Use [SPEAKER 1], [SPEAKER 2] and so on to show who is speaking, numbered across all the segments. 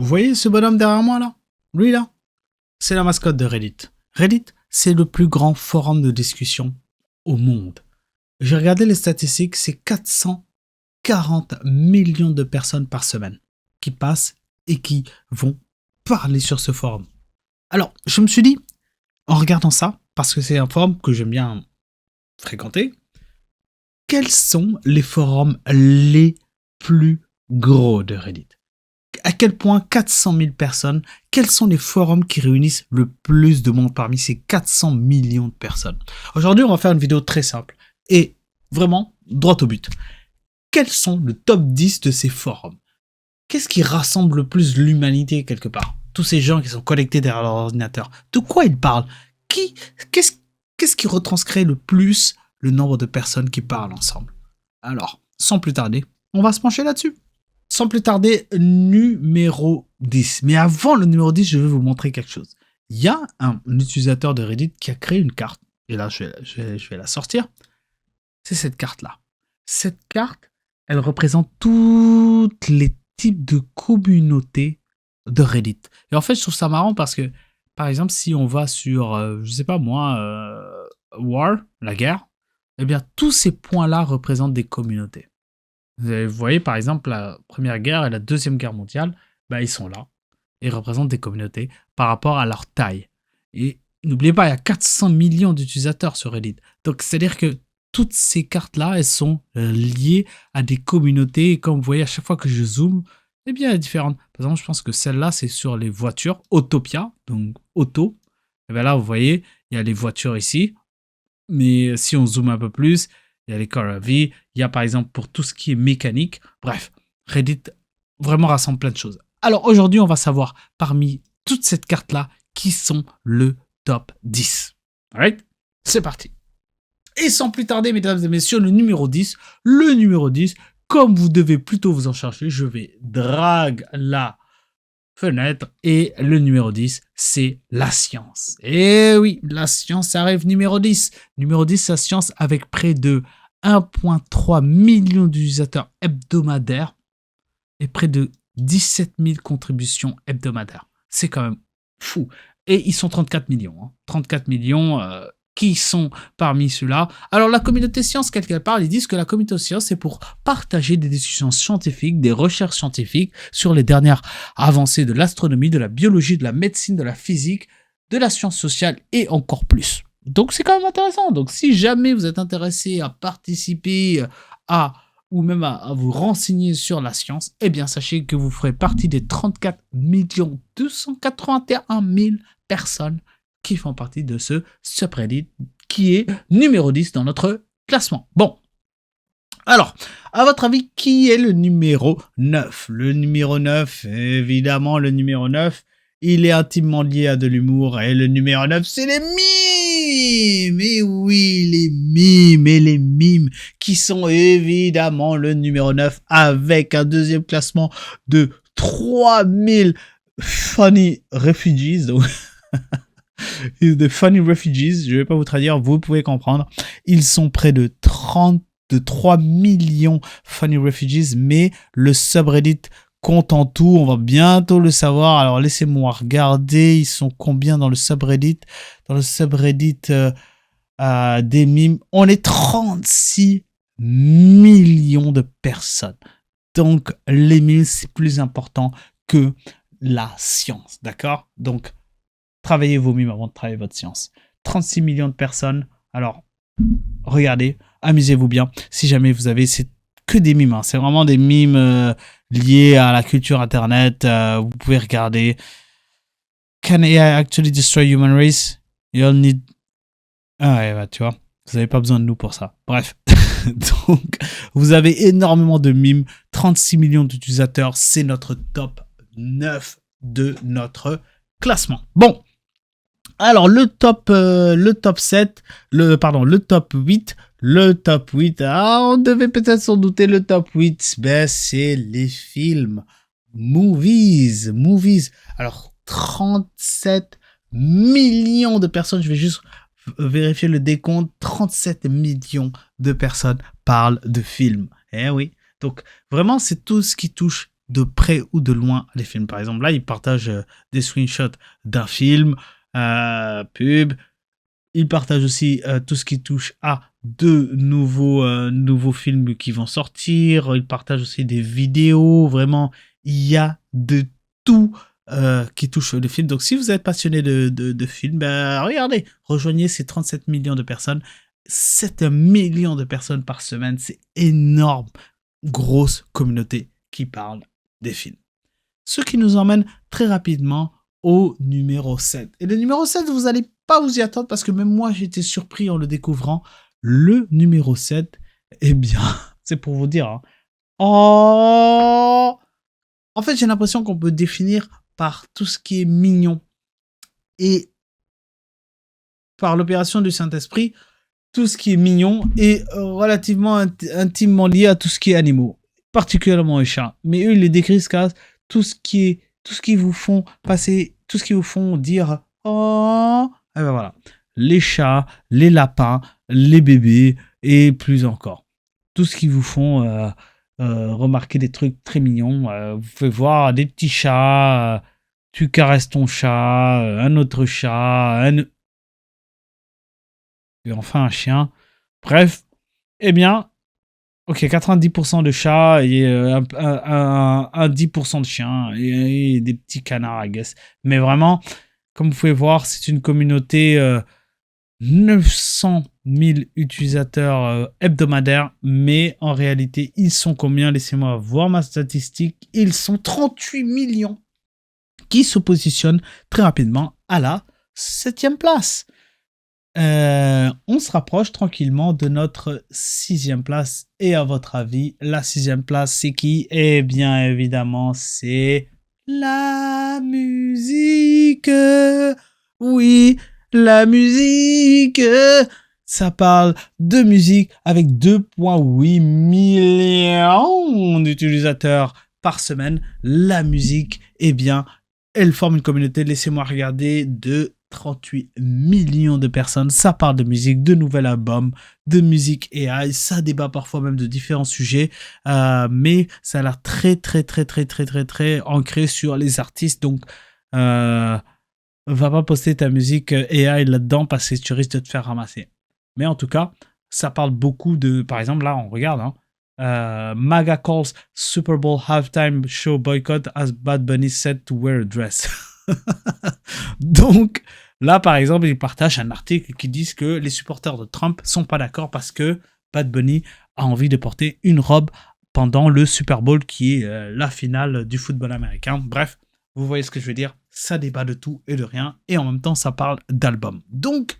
[SPEAKER 1] Vous voyez ce bonhomme derrière moi là? Lui là? C'est la mascotte de Reddit. Reddit, c'est le plus grand forum de discussion au monde. J'ai regardé les statistiques, c'est 440 millions de personnes par semaine qui passent et qui vont parler sur ce forum. Alors, je me suis dit, en regardant ça, parce que c'est un forum que j'aime bien fréquenter, quels sont les forums les plus gros de Reddit? À quel point 400 000 personnes, quels sont les forums qui réunissent le plus de monde parmi ces 400 millions de personnes? Aujourd'hui, on va faire une vidéo très simple et vraiment droit au but. Quels sont le top 10 de ces forums? Qu'est-ce qui rassemble le plus l'humanité quelque part? Tous ces gens qui sont connectés derrière leur ordinateur. De quoi ils parlent? Qu'est-ce qui retranscrit le plus le nombre de personnes qui parlent ensemble? Alors, sans plus tarder, on va se pencher là-dessus. Sans plus tarder, numéro 10. Mais avant le numéro 10, je vais vous montrer quelque chose. Il y a un utilisateur de Reddit qui a créé une carte. Et là, je vais la sortir. C'est cette carte-là. Cette carte, elle représente tous les types de communautés de Reddit. Et en fait, je trouve ça marrant parce que, par exemple, si on va sur, je sais pas moi, War, la guerre, eh bien, tous ces points-là représentent des communautés. Vous voyez, par exemple, la Première Guerre et la Deuxième Guerre mondiale, bah, ils sont là. Ils représentent des communautés par rapport à leur taille. Et n'oubliez pas, il y a 400 millions d'utilisateurs sur Reddit. Donc, c'est-à-dire que toutes ces cartes-là, elles sont liées à des communautés. Et comme vous voyez, à chaque fois que je zoome, eh bien, elle est différente. Par exemple, je pense que celle-là, c'est sur les voitures. Autopia, donc auto. Et bien là, vous voyez, il y a les voitures ici. Mais si on zoome un peu plus, il y a les Car of V, il y a par exemple pour tout ce qui est mécanique. Bref, Reddit vraiment rassemble plein de choses. Alors aujourd'hui, on va savoir parmi toute cette carte-là qui sont le top 10. Alright? C'est parti. Et sans plus tarder, mesdames et messieurs, le numéro 10, comme vous devez plutôt vous en chercher, je vais drag la fenêtre et le numéro 10, c'est la science. Et oui, la science arrive numéro 10. Numéro 10, la science avec près de 1,3 million d'utilisateurs hebdomadaires et près de 17 000 contributions hebdomadaires. C'est quand même fou. Et ils sont 34 millions. 34 millions qui sont parmi ceux-là. Alors la communauté science, quelque part, ils disent que la communauté science, c'est pour partager des discussions scientifiques, des recherches scientifiques sur les dernières avancées de l'astronomie, de la biologie, de la médecine, de la physique, de la science sociale et encore plus. Donc c'est quand même intéressant. Donc si jamais vous êtes intéressé à participer ou même à vous renseigner sur la science, eh bien sachez que vous ferez partie des 34 281 000 personnes qui font partie de ce subreddit qui est numéro 10 dans notre classement. Bon, alors, à votre avis, qui est le numéro 9? Le numéro 9, évidemment, le numéro 9, il est intimement lié à de l'humour et le numéro 9, c'est les mimes. Et oui, les mimes qui sont évidemment le numéro 9 avec un deuxième classement de 3000 funny refugees. Donc The Funny Refugees, je vais pas vous traduire, vous pouvez comprendre. Ils sont près de 3 millions Funny Refugees, mais le subreddit compte en tout, on va bientôt le savoir. Alors laissez-moi regarder, ils sont combien dans le subreddit? Dans le subreddit des mimes, on est 36 millions de personnes. Donc les mimes, c'est plus important que la science, d'accord? Donc travaillez vos mimes avant de travailler votre science. 36 millions de personnes. Alors, regardez, amusez-vous bien. Si jamais vous avez, c'est que des mimes. Hein. C'est vraiment des mimes liés à la culture internet. Vous pouvez regarder. Can AI actually destroy human race? You'll need... Ah ouais, bah, tu vois, vous n'avez pas besoin de nous pour ça. Bref. Donc, vous avez énormément de mimes. 36 millions d'utilisateurs. C'est notre top 9 de notre classement. Bon. Alors, le top 7, le top 8, on devait peut-être s'en douter, le top 8, ben, c'est les films, movies. Alors, 37 millions de personnes, je vais juste vérifier le décompte, 37 millions de personnes parlent de films. Eh oui, donc vraiment, c'est tout ce qui touche de près ou de loin les films. Par exemple, là, ils partagent des screenshots d'un film, pub. Ils partagent aussi tout ce qui touche à de nouveaux films qui vont sortir. Ils partagent aussi des vidéos. Vraiment, il y a de tout qui touche les films. Donc, si vous êtes passionné de films, ben, regardez, rejoignez ces 37 millions de personnes. 7 millions de personnes par semaine, c'est énorme. Grosse communauté qui parle des films. Ce qui nous emmène très rapidement au numéro 7. Et le numéro 7, vous n'allez pas vous y attendre parce que même moi, j'ai été surpris en le découvrant. Le numéro 7, eh bien, c'est pour vous dire. Hein. Oh, en fait, j'ai l'impression qu'on peut définir par tout ce qui est mignon. Et par l'opération du Saint-Esprit, tout ce qui est mignon est relativement intimement lié à tout ce qui est animaux, particulièrement les chats. Mais eux, ils les décrivent comme tout ce qui vous font passer, tout ce qui vous font dire oh, et ben voilà, les chats, les lapins, les bébés et plus encore. Tout ce qui vous font remarquer des trucs très mignons. Vous pouvez voir des petits chats, tu caresses ton chat, un autre chat, et enfin un chien. Bref, eh bien, ok, 90% de chats et un 10% de chiens et des petits canards, I guess. Mais vraiment, comme vous pouvez voir, c'est une communauté 900 000 utilisateurs hebdomadaires, mais en réalité, ils sont combien? Laissez-moi voir ma statistique. Ils sont 38 millions qui se positionnent très rapidement à la 7e place. On se rapproche tranquillement de notre 6e place. Et à votre avis, la 6e place, c'est qui? Eh bien, évidemment, c'est la musique. Oui, la musique. Ça parle de musique avec 2,8 millions d'utilisateurs par semaine. La musique, eh bien, elle forme une communauté, laissez-moi regarder, de 38 millions de personnes. Ça parle de musique, de nouvel album, de musique AI. Ça débat parfois même de différents sujets, mais ça a l'air très ancré sur les artistes. Donc, va pas poster ta musique AI là-dedans parce que tu risques de te faire ramasser. Mais en tout cas, ça parle beaucoup de... Par exemple, là, on regarde, MAGA calls Super Bowl halftime show boycott as Bad Bunny said to wear a dress. Donc, là, par exemple, ils partagent un article qui dit que les supporters de Trump sont pas d'accord parce que Bad Bunny a envie de porter une robe pendant le Super Bowl qui est la finale du football américain. Bref, vous voyez ce que je veux dire. Ça débat de tout et de rien et en même temps, ça parle d'albums. Donc,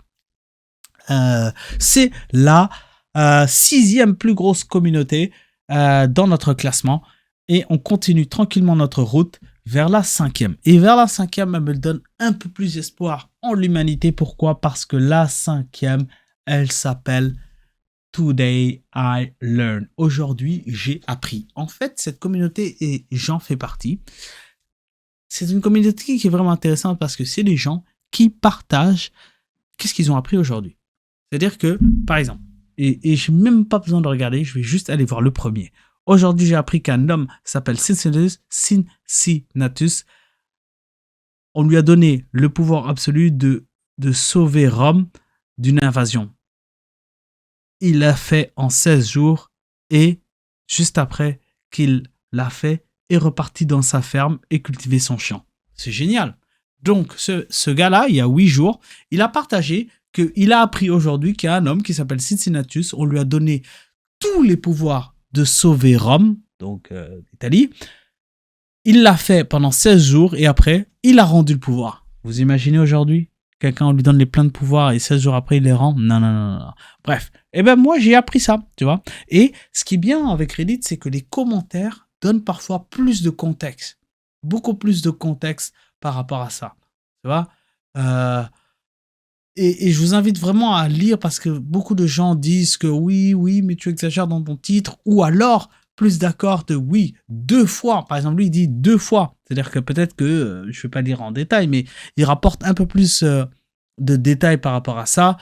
[SPEAKER 1] c'est la 6e plus grosse communauté dans notre classement et on continue tranquillement notre route vers la 5e. Et vers la 5e, elle me donne un peu plus d'espoir en l'humanité. Pourquoi? Parce que la 5e, elle s'appelle Today I Learn. Aujourd'hui, j'ai appris. En fait, cette communauté, et j'en fais partie, c'est une communauté qui est vraiment intéressante parce que c'est des gens qui partagent qu'est-ce qu'ils ont appris aujourd'hui. C'est-à-dire que, par exemple, et je n'ai même pas besoin de regarder, je vais juste aller voir le premier. Aujourd'hui, j'ai appris qu'un homme s'appelle Cincinnatus. On lui a donné le pouvoir absolu de sauver Rome d'une invasion. Il l'a fait en 16 jours et juste après qu'il l'a fait, est reparti dans sa ferme et cultiver son champ. C'est génial. Donc, ce gars-là, il y a 8 jours, il a partagé qu'il a appris aujourd'hui qu'il y a un homme qui s'appelle Cincinnatus. On lui a donné tous les pouvoirs de sauver Rome, donc l'Italie. Il l'a fait pendant 16 jours et après, il a rendu le pouvoir. Vous imaginez aujourd'hui? Quelqu'un lui donne les pleins de pouvoirs et 16 jours après, il les rend? Non. Bref. Eh ben, moi, j'ai appris ça, tu vois. Et ce qui est bien avec Reddit, c'est que les commentaires donnent parfois plus de contexte. Beaucoup plus de contexte par rapport à ça. Tu vois? Et je vous invite vraiment à lire parce que beaucoup de gens disent que oui, mais tu exagères dans ton titre. Ou alors, plus d'accord de oui, 2 fois. Par exemple, lui, il dit 2 fois. C'est-à-dire que peut-être que, je ne vais pas lire en détail, mais il rapporte un peu plus de détails par rapport à ça.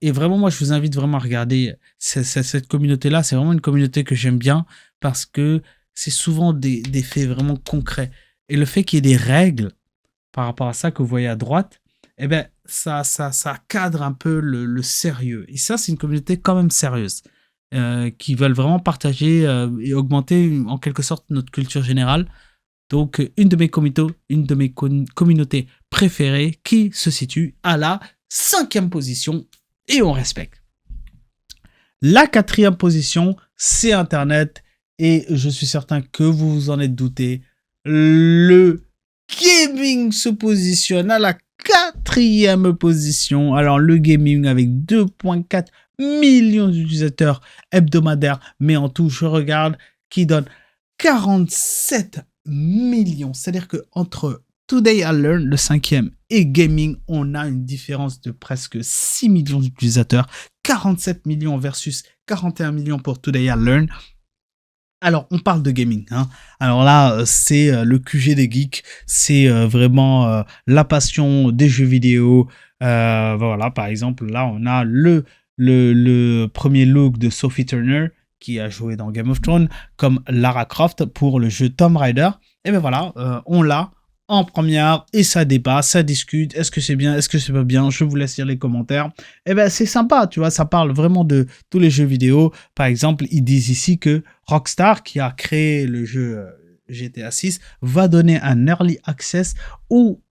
[SPEAKER 1] Et vraiment, moi, je vous invite vraiment à regarder cette communauté-là. C'est vraiment une communauté que j'aime bien parce que c'est souvent des faits vraiment concrets. Et le fait qu'il y ait des règles par rapport à ça que vous voyez à droite, eh ben, ça cadre un peu le sérieux. Et ça, c'est une communauté quand même sérieuse, qui veulent vraiment partager et augmenter en quelque sorte notre culture générale. Donc, une de mes communautés préférées qui se situe à la 5e position et on respecte. La 4e position, c'est Internet et je suis certain que vous vous en êtes douté. Le gaming se positionne à la 4e position. Alors, le gaming avec 2,4 millions d'utilisateurs hebdomadaires, mais en tout, je regarde, qui donne 47 millions. C'est-à-dire que entre Today I Learn, le 5e, et gaming, on a une différence de presque 6 millions d'utilisateurs. 47 millions versus 41 millions pour Today I Learn. Alors, on parle de gaming, hein. Alors là, c'est le QG des geeks. C'est vraiment la passion des jeux vidéo. Voilà, par exemple, là, on a le premier look de Sophie Turner, qui a joué dans Game of Thrones, comme Lara Croft pour le jeu Tomb Raider. Et ben voilà, on l'a en première et ça débat, ça discute. Est-ce que c'est bien, est-ce que c'est pas bien? Je vous laisse lire les commentaires. Et ben c'est sympa, tu vois, ça parle vraiment de tous les jeux vidéo. Par exemple, ils disent ici que Rockstar, qui a créé le jeu GTA 6, va donner un early access aux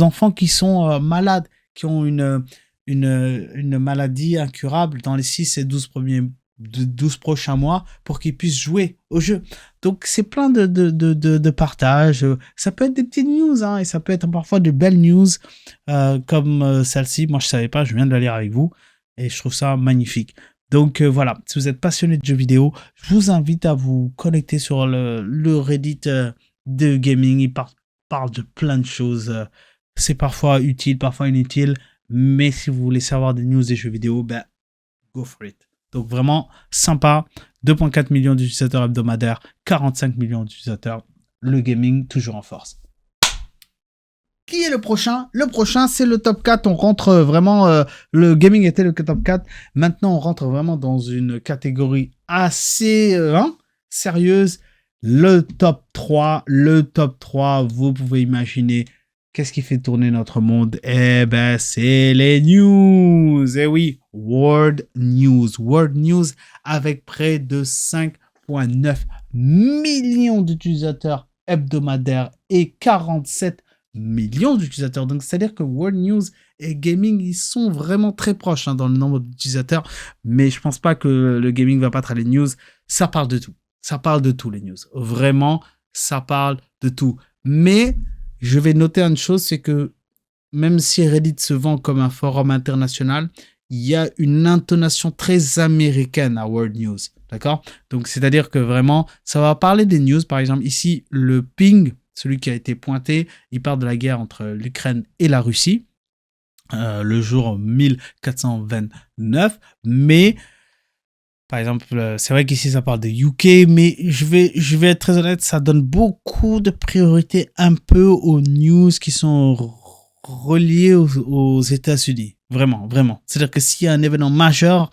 [SPEAKER 1] enfants qui sont malades, qui ont une maladie incurable dans les 6 et 12 prochains mois pour qu'ils puissent jouer au jeu. Donc, c'est plein de partages. Ça peut être des petites news, hein, et ça peut être parfois de belles news comme celle-ci. Moi, je savais pas, je viens de la lire avec vous et je trouve ça magnifique. Donc, voilà, si vous êtes passionné de jeux vidéo, je vous invite à vous connecter sur le Reddit de gaming. Il parle de plein de choses. C'est parfois utile, parfois inutile, mais si vous voulez savoir des news des jeux vidéo, ben, go for it. Donc vraiment sympa, 2,4 millions d'utilisateurs hebdomadaires, 45 millions d'utilisateurs, le gaming toujours en force. Qui est le prochain? Le prochain, c'est le top 4. On rentre vraiment, le gaming était le top 4. Maintenant, on rentre vraiment dans une catégorie assez sérieuse. Le top 3. Le top 3, vous pouvez imaginer. Qu'est-ce qui fait tourner notre monde? Eh ben, c'est les news. Eh oui, World News. World News avec près de 5,9 millions d'utilisateurs hebdomadaires et 47 millions d'utilisateurs. Donc, c'est-à-dire que World News et Gaming, ils sont vraiment très proches dans le nombre d'utilisateurs. Mais je pense pas que le Gaming va battre les news. Ça parle de tout. Ça parle de tout, les news. Vraiment, ça parle de tout. Mais je vais noter une chose, c'est que même si Reddit se vend comme un forum international, il y a une intonation très américaine à World News, d'accord? Donc, c'est-à-dire que vraiment, ça va parler des news. Par exemple, ici, le ping, celui qui a été pointé, il parle de la guerre entre l'Ukraine et la Russie, le jour 1429, mais... Par exemple, c'est vrai qu'ici, ça parle de UK, mais je vais être très honnête, ça donne beaucoup de priorité un peu aux news qui sont reliées aux États-Unis. Vraiment, vraiment. C'est-à-dire que s'il y a un événement majeur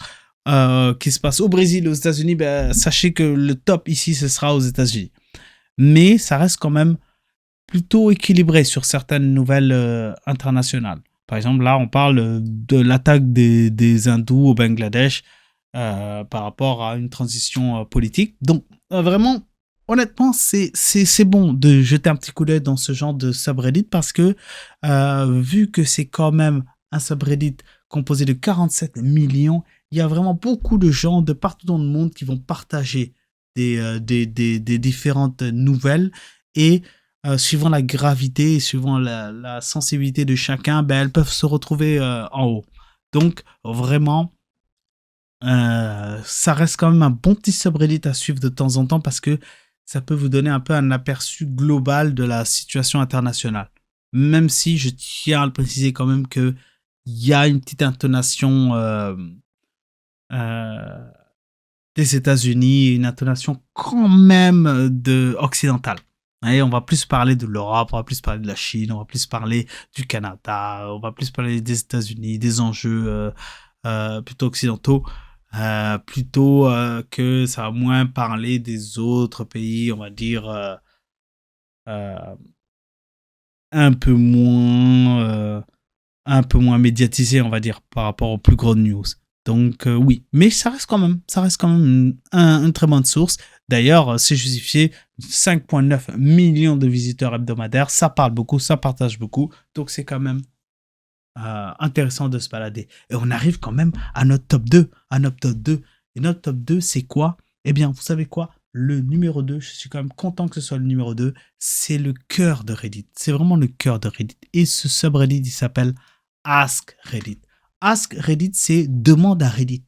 [SPEAKER 1] qui se passe au Brésil, aux États-Unis, ben, sachez que le top ici, ce sera aux États-Unis. Mais ça reste quand même plutôt équilibré sur certaines nouvelles internationales. Par exemple, là, on parle de l'attaque des hindous au Bangladesh, par rapport à une transition politique. Donc, vraiment, honnêtement, c'est bon de jeter un petit coup d'œil dans ce genre de subreddit parce que, vu que c'est quand même un subreddit composé de 47 millions, il y a vraiment beaucoup de gens de partout dans le monde qui vont partager des différentes nouvelles et suivant la gravité et suivant la sensibilité de chacun, ben, elles peuvent se retrouver en haut. Donc, vraiment, ça reste quand même un bon petit subreddit à suivre de temps en temps parce que ça peut vous donner un peu un aperçu global de la situation internationale. Même si je tiens à le préciser quand même que il y a une petite intonation des États-Unis et une intonation quand même occidentale. Et on va plus parler de l'Europe, on va plus parler de la Chine, on va plus parler du Canada, on va plus parler des États-Unis, des enjeux plutôt occidentaux. plutôt que ça va moins parler des autres pays, on va dire, euh, un peu moins, un peu moins médiatisé, on va dire, par rapport aux plus grosses news. Donc oui, mais ça reste quand même une très bonne source. D'ailleurs, c'est justifié, 5,9 millions de visiteurs hebdomadaires, ça parle beaucoup, ça partage beaucoup, donc c'est quand même intéressant de se balader. Et on arrive quand même à notre top 2, Et notre top 2, c'est quoi? Eh bien, vous savez quoi? Le numéro 2, je suis quand même content que ce soit le numéro 2, c'est le cœur de Reddit. C'est vraiment le cœur de Reddit. Et ce subreddit, il s'appelle Ask Reddit. Ask Reddit, c'est demande à Reddit.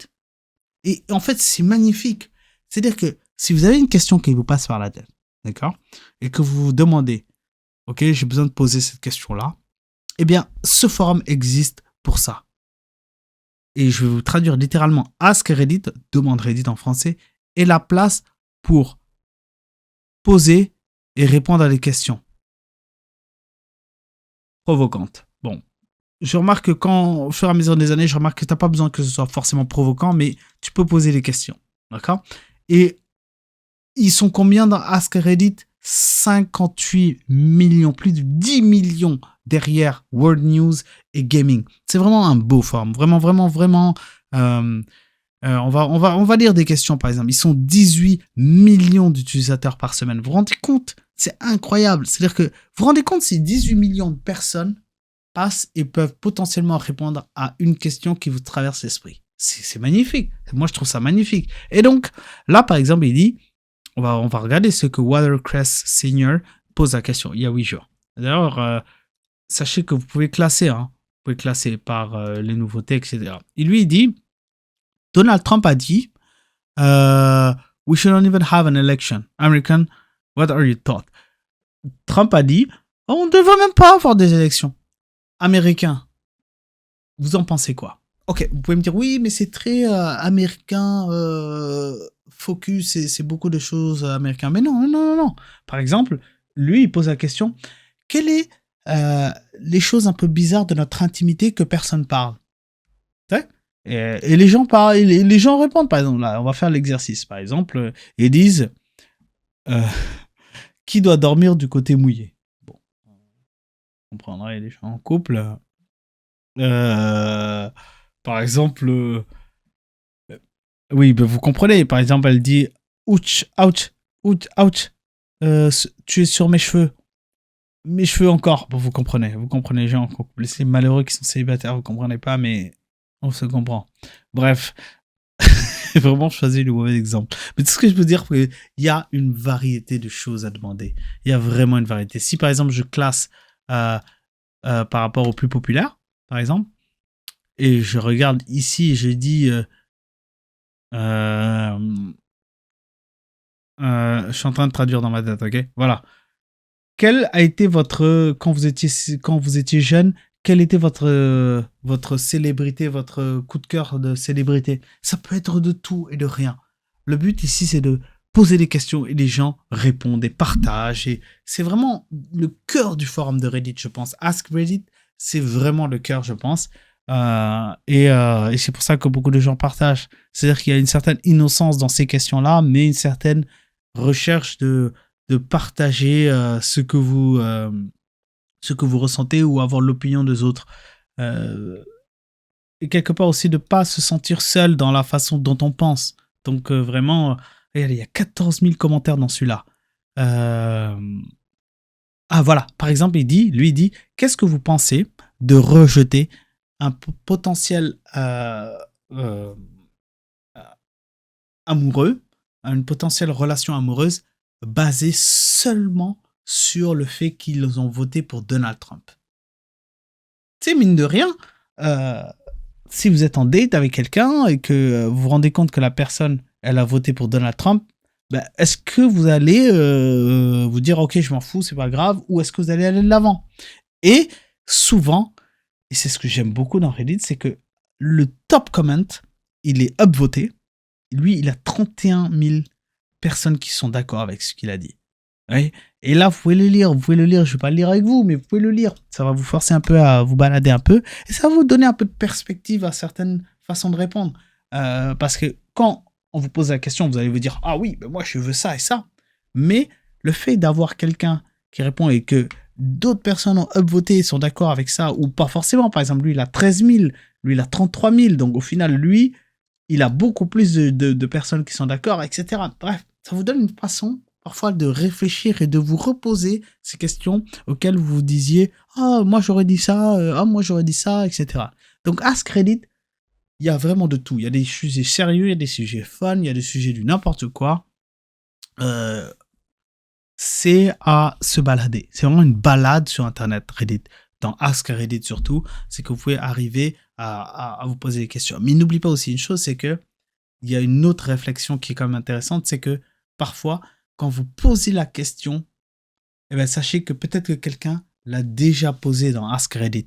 [SPEAKER 1] Et en fait, c'est magnifique. C'est-à-dire que si vous avez une question qui vous passe par la tête, d'accord? Et que vous vous demandez, ok, j'ai besoin de poser cette question-là, eh bien, ce forum existe pour ça. Et je vais vous traduire littéralement Ask Reddit, demande Reddit en français, est la place pour poser et répondre à des questions provocantes. Bon, je remarque que au fur et à mesure des années, je remarque que tu n'as pas besoin que ce soit forcément provoquant, mais tu peux poser des questions. D'accord? Et ils sont combien dans Ask Reddit? 58 millions, plus de 10 millions derrière World News et Gaming. C'est vraiment un beau forum. Vraiment. On va lire des questions, par exemple. Ils sont 18 millions d'utilisateurs par semaine. Vous vous rendez compte? C'est incroyable. C'est-à-dire que vous vous rendez compte si 18 millions de personnes passent et peuvent potentiellement répondre à une question qui vous traverse l'esprit. C'est magnifique. Moi, je trouve ça magnifique. Et donc, là, par exemple, il dit, on va regarder ce que Watercress Senior pose la question il y a 8 jours. D'ailleurs, sachez que vous pouvez classer, vous pouvez classer par les nouveautés, etc. Et lui, il dit, Donald Trump a dit, we shouldn't even have an election. American, what are your thoughts? Trump a dit, on ne devrait même pas avoir des élections. Américains, vous en pensez quoi? Ok, vous pouvez me dire, oui, mais c'est très américain, focus, c'est beaucoup de choses américaines. Mais non. Par exemple, lui, il pose la question, quelles est les choses un peu bizarres de notre intimité que personne parle? Et les gens parlent, les gens répondent, par exemple, là, on va faire l'exercice, par exemple, ils disent, qui doit dormir du côté mouillé? Bon, on comprendra, les gens en couple. Par exemple, oui, ben vous comprenez, par exemple, elle dit, ouch, tu es sur mes cheveux encore. Bon, vous comprenez, les gens en couple. Les malheureux qui sont célibataires, vous comprenez pas, mais on se comprend. Bref, j'ai vraiment choisi le mauvais exemple. Mais tout ce que je peux dire, c'est qu'il y a une variété de choses à demander. Il y a vraiment une variété. Si par exemple je classe par rapport au plus populaire, par exemple, et je regarde ici et je dis, je suis en train de traduire dans ma tête, ok? Voilà. Quel a été quand vous étiez jeune, quelle était votre célébrité, votre coup de cœur de célébrité? Ça peut être de tout et de rien. Le but ici, c'est de poser des questions et les gens répondent et partagent. Et c'est vraiment le cœur du forum de Reddit, je pense. Ask Reddit, c'est vraiment le cœur, je pense. Et c'est pour ça que beaucoup de gens partagent. C'est-à-dire qu'il y a une certaine innocence dans ces questions-là, mais une certaine recherche de partager ce que vous ressentez ou avoir l'opinion des autres. Et quelque part aussi de pas se sentir seul dans la façon dont on pense. Donc vraiment, regardez, il y a 14 000 commentaires dans celui-là. Ah voilà, par exemple, il dit, qu'est-ce que vous pensez de rejeter un potentiel amoureux, une potentielle relation amoureuse basée seulement sur le fait qu'ils ont voté pour Donald Trump. Tu sais, mine de rien, si vous êtes en date avec quelqu'un et que vous vous rendez compte que la personne, elle a voté pour Donald Trump, bah, est-ce que vous allez vous dire, ok, je m'en fous, c'est pas grave, ou est-ce que vous allez aller de l'avant? Et souvent, et c'est ce que j'aime beaucoup dans Reddit, c'est que le top comment, il est upvoté. Lui, il a 31 000 personnes qui sont d'accord avec ce qu'il a dit. Oui. Et là, vous pouvez le lire, je ne vais pas le lire avec vous, mais vous pouvez le lire. Ça va vous forcer un peu à vous balader un peu, et ça va vous donner un peu de perspective à certaines façons de répondre. Parce que quand on vous pose la question, vous allez vous dire, ah oui, ben moi je veux ça et ça. Mais le fait d'avoir quelqu'un qui répond et que d'autres personnes ont upvoté et sont d'accord avec ça, ou pas forcément, par exemple, lui il a 13 000, lui il a 33 000, donc au final, lui, il a beaucoup plus de personnes qui sont d'accord, etc. Bref, ça vous donne une façon parfois de réfléchir et de vous reposer ces questions auxquelles vous vous disiez « Ah, moi j'aurais dit ça, moi j'aurais dit ça, etc. » Donc, Ask Reddit, il y a vraiment de tout. Il y a des sujets sérieux, il y a des sujets fun, il y a des sujets du n'importe quoi. C'est à se balader. C'est vraiment une balade sur Internet, Reddit. Dans Ask Reddit surtout, c'est que vous pouvez arriver à vous poser des questions. Mais n'oubliez pas aussi une chose, c'est que il y a une autre réflexion qui est quand même intéressante, c'est que parfois, quand vous posez la question, eh bien, sachez que peut-être que quelqu'un l'a déjà posée dans Ask Reddit.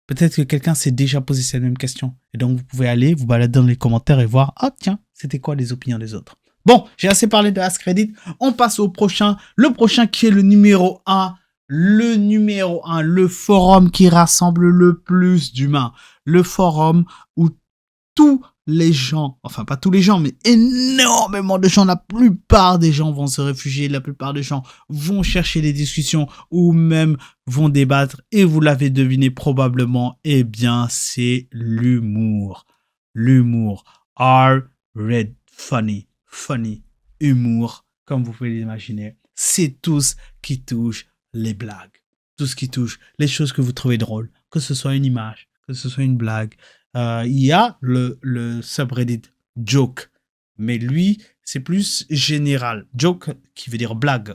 [SPEAKER 1] Peut-être que quelqu'un s'est déjà posé cette même question. Et donc, vous pouvez aller vous balader dans les commentaires et voir, ah tiens, c'était quoi les opinions des autres. Bon, j'ai assez parlé de Ask Reddit. On passe au prochain. Le prochain qui est le numéro 1. Le numéro 1, le forum qui rassemble le plus d'humains. Le forum où tous les gens, enfin pas tous les gens, mais énormément de gens, la plupart des gens vont se réfugier, la plupart des gens vont chercher des discussions ou même vont débattre. Et vous l'avez deviné probablement, eh bien c'est l'humour. L'humour. R-Red Funny. Funny. Humour, comme vous pouvez l'imaginer. C'est tout ce qui touche les blagues. Tout ce qui touche les choses que vous trouvez drôles. Que ce soit une image, que ce soit une blague. Il y a le subreddit joke, mais lui, c'est plus général. Joke, qui veut dire blague,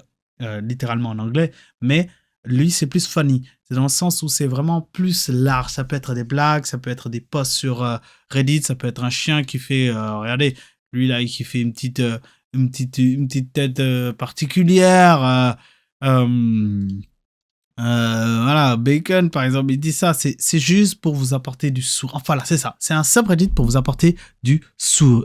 [SPEAKER 1] littéralement en anglais, mais lui, c'est plus funny. C'est dans le sens où c'est vraiment plus large. Ça peut être des blagues, ça peut être des posts sur Reddit, ça peut être un chien qui fait, regardez, lui là, qui fait une petite tête particulière. Voilà, Bacon par exemple, il dit ça, c'est juste pour vous apporter du sourire. Enfin là, c'est ça, c'est un subreddit pour vous apporter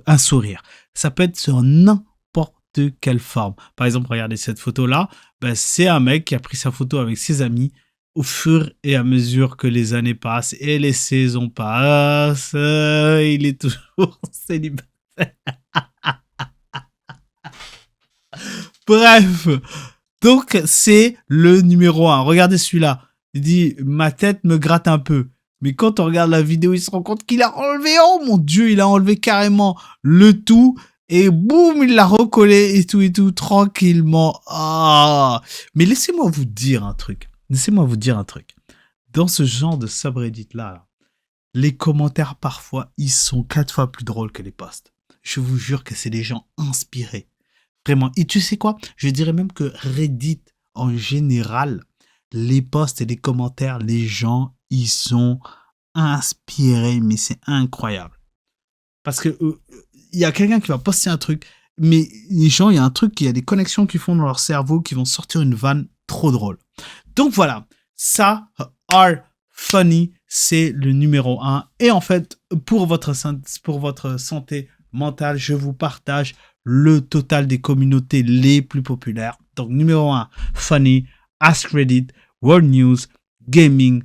[SPEAKER 1] un sourire. Ça peut être sur n'importe quelle forme. Par exemple, regardez cette photo là, ben, c'est un mec qui a pris sa photo avec ses amis au fur et à mesure que les années passent et les saisons passent, il est toujours célibataire. Bref. Donc, c'est le numéro 1. Regardez celui-là. Il dit, ma tête me gratte un peu. Mais quand on regarde la vidéo, il se rend compte qu'il a enlevé, oh mon Dieu, il a enlevé carrément le tout. Et boum, il l'a recollé et tout, tranquillement. Ah. Mais laissez-moi vous dire un truc. Dans ce genre de subreddit-là, les commentaires, parfois, ils sont 4 fois plus drôles que les posts. Je vous jure que c'est des gens inspirés. Vraiment. Et tu sais quoi? Je dirais même que Reddit, en général, les posts et les commentaires, les gens, ils sont inspirés, mais c'est incroyable. Parce que y a quelqu'un qui va poster un truc, mais les gens, il y a un truc, il y a des connexions qui font dans leur cerveau qui vont sortir une vanne trop drôle. Donc voilà, ça, are funny, c'est le numéro 1. Et en fait, pour votre santé mentale, je vous partage le total des communautés les plus populaires. Donc, numéro 1, Funny, Ask Reddit, World News, Gaming.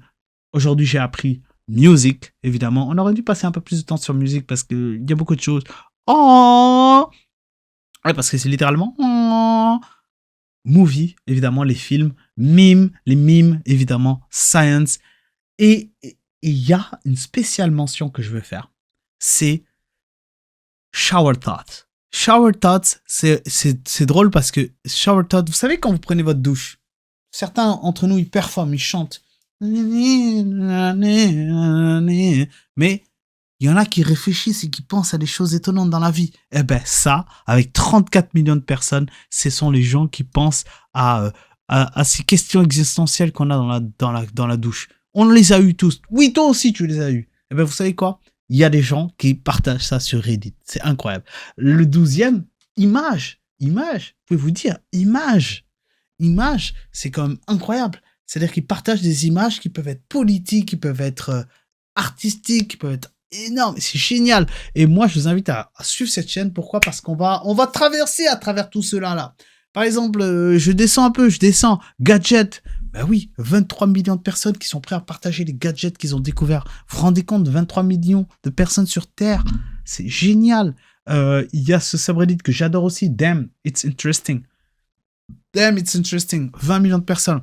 [SPEAKER 1] Aujourd'hui, j'ai appris Music, évidemment. On aurait dû passer un peu plus de temps sur Music parce qu'il y a beaucoup de choses. Oh! Ouais, parce que c'est littéralement oh! Movie, évidemment, les films. Mime, les mimes, évidemment. Science. Et il y a une spéciale mention que je veux faire. C'est Shower Thoughts. Shower Thoughts, c'est drôle parce que Shower Thoughts, vous savez quand vous prenez votre douche, certains entre nous, ils performent, ils chantent. Mais il y en a qui réfléchissent et qui pensent à des choses étonnantes dans la vie. Eh ben ça, avec 34 millions de personnes, ce sont les gens qui pensent à ces questions existentielles qu'on a dans la douche. On les a eu tous. Oui, toi aussi, tu les as eu. Eh ben vous savez quoi? Il y a des gens qui partagent ça sur Reddit. C'est incroyable. Le 12e, image. Pouvez-vous dire, image, c'est quand même incroyable. C'est-à-dire qu'ils partagent des images qui peuvent être politiques, qui peuvent être artistiques, qui peuvent être énormes. C'est génial. Et moi, je vous invite à suivre cette chaîne. Pourquoi? Parce qu'on va traverser à travers tout cela là. Par exemple, je descends. Gadget. Ben oui, 23 millions de personnes qui sont prêtes à partager les gadgets qu'ils ont découverts. Vous vous rendez compte, 23 millions de personnes sur Terre. C'est génial. Il y a ce subreddit que j'adore aussi, Damn, It's Interesting. Damn, It's Interesting. 20 millions de personnes.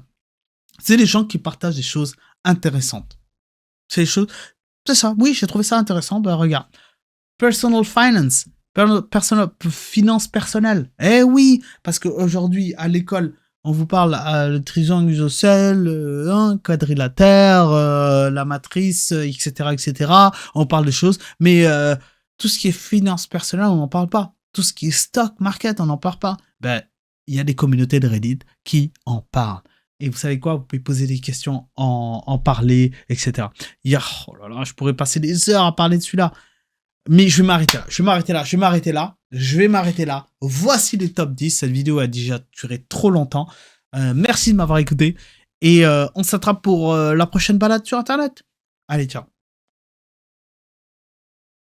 [SPEAKER 1] C'est les gens qui partagent des choses intéressantes. C'est des choses... C'est ça, oui, j'ai trouvé ça intéressant. Ben, regarde. Personal finance. Finance personnelle. Eh oui, parce qu'aujourd'hui, à l'école, on vous parle le triangle isocèle, quadrilatère, la matrice, etc., etc. On parle de choses, mais tout ce qui est finance personnelle, on n'en parle pas. Tout ce qui est stock market, on n'en parle pas. Ben, il y a des communautés de Reddit qui en parlent. Et vous savez quoi, vous pouvez poser des questions, en parler, etc. Oh là là, je pourrais passer des heures à parler de celui-là. Mais je vais m'arrêter là. Voici les top 10. Cette vidéo a déjà duré trop longtemps. Merci de m'avoir écouté. Et on s'attrape pour la prochaine balade sur Internet. Allez, ciao.